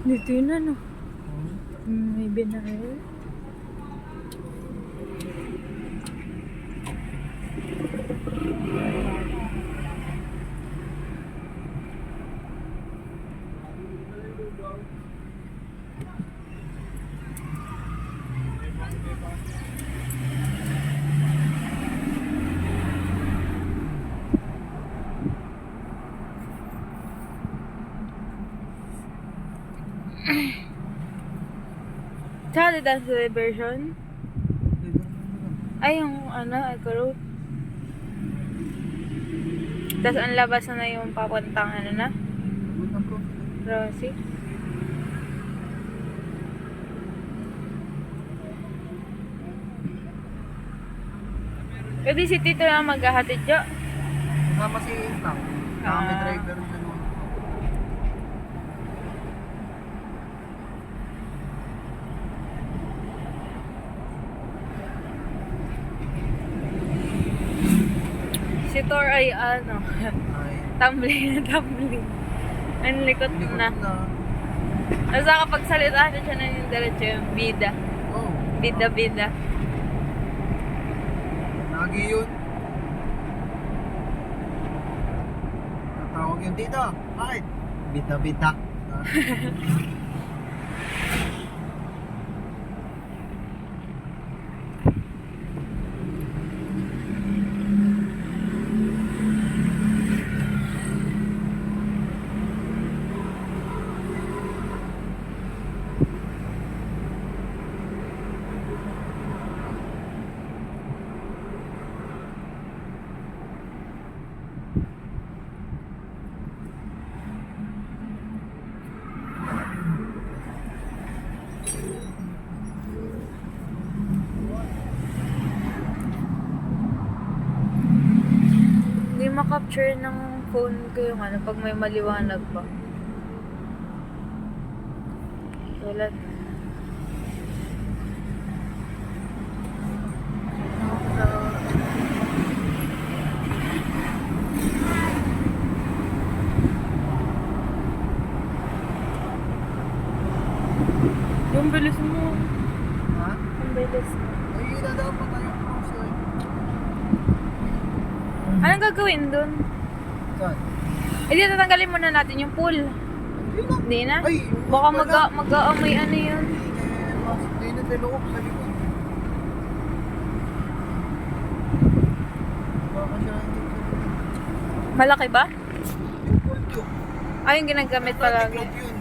Dito yun ano. May binaril. Tsaka dito ang celebration. Ay, yung ano, Eco Road. Tapos ang labas na yung papuntang ano na? Rosie. Pwede si Tito lang maghahatid dyan. Kasama si Tang. Kami driver na naman. Si Thor ay ano, Ay, tumbling na tumbling. Ang likot likod na. na. Tapos nakapagsalita na siya ng yung diretso yung bida. Oh, Bida-bida. lagi yun. Natawag yun dito. Bakit? Bita-bita. Hindi makapture ng phone ko yung ano, pag may maliwanag pa. Wala. Yung bilis mo. Ha? Yung bilis mo. Ay, dadaan pa tayo cross eh. Anong gagawin dun? Saan? Eh, di tatanggalin muna natin yung pool. Hindi na. Hindi na? Ay, Baka wala. mag-aamoy ano yun. Hindi na sa loob sa likod. Baka siya hindi sa likod. Malaki ba? Yung pool yun. Ay, yung ginagamit palagi. Yung yun.